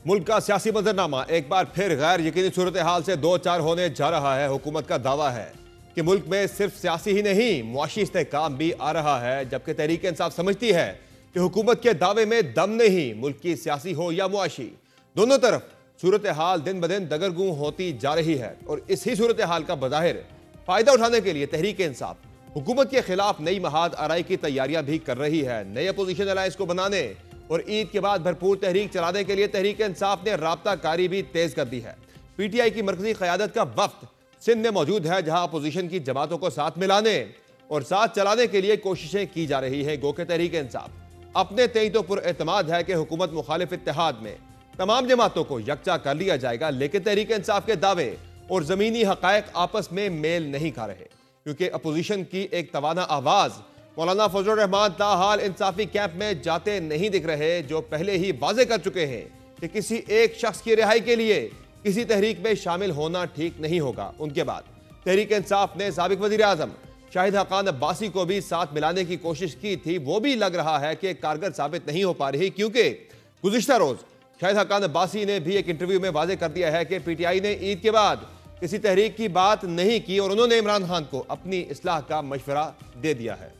मुल्क का सियासी मंजरनामा एक बार फिर गैर यकीनी सूरत हाल से दो चार होने जा रहा है। हुकूमत का दावा है कि मुल्क में सिर्फ सियासी ही नहीं मुआशी इस्तेहकाम भी आ रहा है, जबकि तहरीक इंसाफ समझती है कि हुकूमत के दावे में दम नहीं, मुल्क की सियासी हो या मुआशी, दोनों तरफ सूरत हाल दिन ब दिन दगरगूं होती जा रही है। और इसी सूरत हाल का बज़ाहिर फायदा उठाने के लिए तहरीक इंसाफ हुकूमत के खिलाफ नई महाद आराई की तैयारियां भी कर रही है। नए अपोजिशन अलायंस को बनाने और ईद के बाद भरपूर तहरीक चलाने के लिए तहरीक इंसाफ ने राब्ता कारी भी तेज कर दी है। पीटीआई की मरकजी क़यादत का वफ्द सिंध में मौजूद है, जहां अपोजिशन की जमातों को साथ मिलाने और साथ चलाने के लिए कोशिशें की जा रही है। गो के तहरीक इंसाफ अपने तय तो पुरएतमाद है कि हुकूमत मुखालिफ इत्तेहाद में तमाम जमातों को यकजा कर लिया जाएगा, लेकिन तहरीक इंसाफ के दावे और जमीनी हकायक आपस में मेल नहीं खा रहे, क्योंकि अपोजिशन की एक तवाना आवाज मौलाना फजलुर रहमान ताहाल इंसाफी कैंप में जाते नहीं दिख रहे, जो पहले ही वाजे कर चुके हैं कि किसी एक शख्स की रिहाई के लिए किसी तहरीक में शामिल होना ठीक नहीं होगा। उनके बाद तहरीक इंसाफ ने साबिक वजीर आजम शाहिद हकान अब्बासी को भी साथ मिलाने की कोशिश की थी, वो भी लग रहा है कि कारगर साबित नहीं हो पा रही, क्योंकि गुज़िश्ता रोज शाहिद हकान अब्बासी ने भी एक इंटरव्यू में वाजे कर दिया है कि पीटीआई ने ईद के बाद किसी तहरीक की बात नहीं की और उन्होंने इमरान खान को अपनी इस्लाह का मशवरा दे दिया है।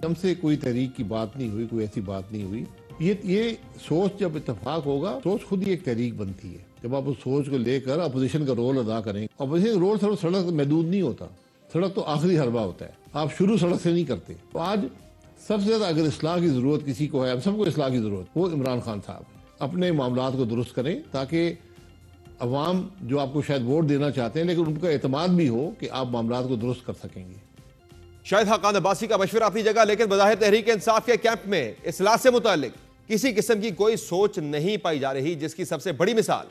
हमसे कोई तहरीक की बात नहीं हुई, कोई ऐसी बात नहीं हुई। ये सोच जब इत्तेफाक होगा, सोच खुद ही एक तहरीक बनती है। जब आप उस सोच को लेकर अपोजिशन का रोल अदा करें, अपोजिशन का रोल सिर्फ सड़क महदूद नहीं होता, सड़क तो आखिरी हरबा होता है, आप शुरू सड़क से नहीं करते। तो आज सबसे ज्यादा अगर इस्लाह की जरूरत किसी को है, सबको इस्लाह की जरूरत, वो इमरान खान साहब अपने मामलात को दुरुस्त करें, ताकि अवाम जो आपको शायद वोट देना चाहते हैं, लेकिन उनका एतमाद भी हो कि आप मामलात को दुरुस्त कर सकेंगे। शाहिद हकान अब्बासी का मशवरा अपनी जगह, लेकिन बज़ाहिर तहरीक इंसाफ के कैंप में इस्लाह से मुतालिक किसी किस्म की कोई सोच नहीं पाई जा रही, जिसकी सबसे बड़ी मिसाल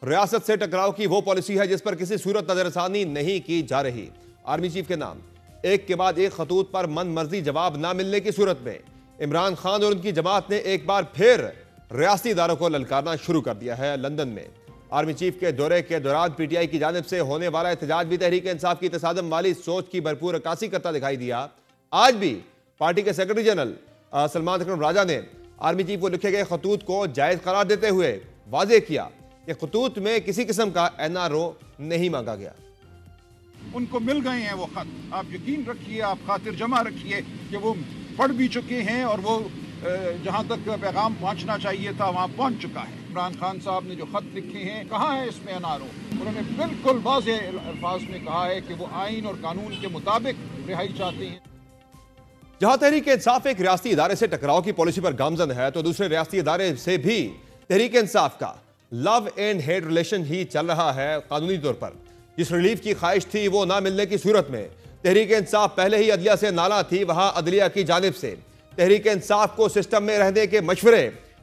रियासत से टकराव की वो पॉलिसी है जिस पर किसी सूरत नजरसानी नहीं की जा रही। आर्मी चीफ के नाम एक के बाद एक खतूत पर मन मर्जी जवाब ना मिलने की सूरत में इमरान खान और उनकी जमात ने एक बार फिर रियासती इदारों को ललकारना शुरू कर दिया है। लंदन में आर्मी चीफ के दौरे के दौरान पीटीआई की जानिब से होने वाला एहतजाज भी तहरीक इंसाफ की तसादम वाली सोच की भरपूर अक्कासी करता दिखाई दिया। आज भी पार्टी के सेक्रेटरी जनरल सलमान अकरम राजा ने आर्मी चीफ को लिखे गए खतूत को जायज करार देते हुए वाजे किया कि खतूत में किसी किस्म का एनआरओ नहीं मांगा गया। उनको मिल गए हैं वो खत, आप यकीन रखिए, आप खातिर जमा रखिए कि वो पढ़ भी चुके हैं और वो जहां तक पैगाम पहुंचना चाहिए था वहां पहुंच चुका है। इमरान खान साहब ने जो खत लिखे हैं, कहाँ है इसमें एनआरओ? उन्होंने बिल्कुल वाज़े अल्फाज में कहा है कि वो आइन और कानून के मुताबिक रिहाई चाहते हैं। जहां तहरीक इंसाफ एक रियासती इदारे से टकराव की पॉलिसी पर गामजन है, तो दूसरे रियासती इदारे से भी तहरीक इंसाफ का लव एंड हेट रिलेशन ही चल रहा है। कानूनी तौर पर जिस रिलीफ की ख्वाहिश थी वो ना मिलने की सूरत में तहरीक इंसाफ पहले ही अदलिया से नाला थी, वहां अदलिया की जानिब से तहरीक इंसाफ को सिस्टम में रहने के मशवरे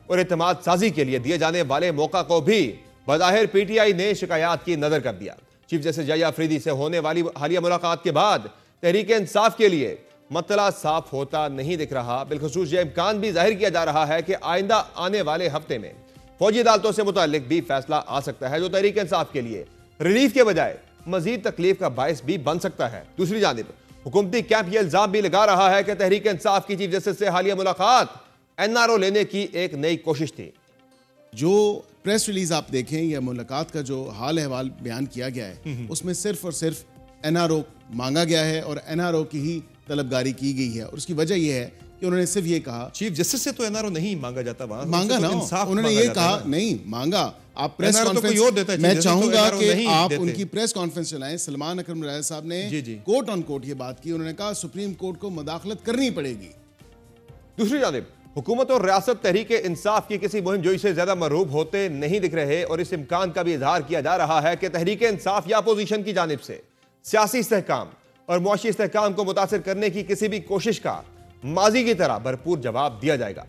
और एतमाद साजी के लिए दिए जाने वाले मौका को भी बज़ाहिर पीटीआई ने शिकायत की नजर कर दिया। चीफ जस्टिस जया अफरीदी से होने वाली हालिया मुलाकात के बाद तहरीक इंसाफ के लिए मतला साफ होता नहीं दिख रहा। बिलखसूस यह इम्कान भी जाहिर किया जा रहा है कि आइंदा आने वाले हफ्ते में फौजी अदालतों से मुतालिक भी फैसला आ सकता है, जो तहरीक इंसाफ के लिए रिलीफ के बजाय मजीद तकलीफ का बायस भी बन सकता है। दूसरी जानिब हुकूमती कैंप यह इल्जाम भी लगा रहा है कि तहरीक इंसाफ की चीफ जस्टिस से हालिया मुलाकात एनआरओ लेने की एक नई कोशिश थी। जो प्रेस रिलीज आप देखें या मुलाकात का जो हाल अहवाल बयान किया गया है, उसमें सिर्फ और सिर्फ एनआरओ मांगा गया है और एनआरओ की ही तलबगारी की गई है। और उसकी वजह यह है कि उन्होंने सिर्फ ये कहा, चीफ जस्टिस से तो एनआरओ नहीं मांगा जाता, वहां मांगा ना, उन्होंने ये कहा नहीं मांगा। आप प्रेस कॉन्फ्रेंस, मैं चाहूंगा कि आप उनकी प्रेस कॉन्फ्रेंस चलाएं। सलमान अकरम राजा साहब ने कोट ऑन कोट ये बात की, उन्होंने कहा सुप्रीम कोर्ट को मुदाखलत करनी पड़ेगी। दूसरी जानिब हुकूमत और रियासत तहरीक इंसाफ की किसी मुहिम जोई से ज्यादा मरूब होते नहीं दिख रहे, और इस इम्कान का भी इजहार किया जा रहा है कि तहरीक इंसाफ या अपोजिशन की जानिब से सियासी इस्तेहकाम और मुआशी इस्तेहकाम को मुतासिर करने की किसी भी कोशिश का माजी की तरह भरपूर जवाब दिया जाएगा।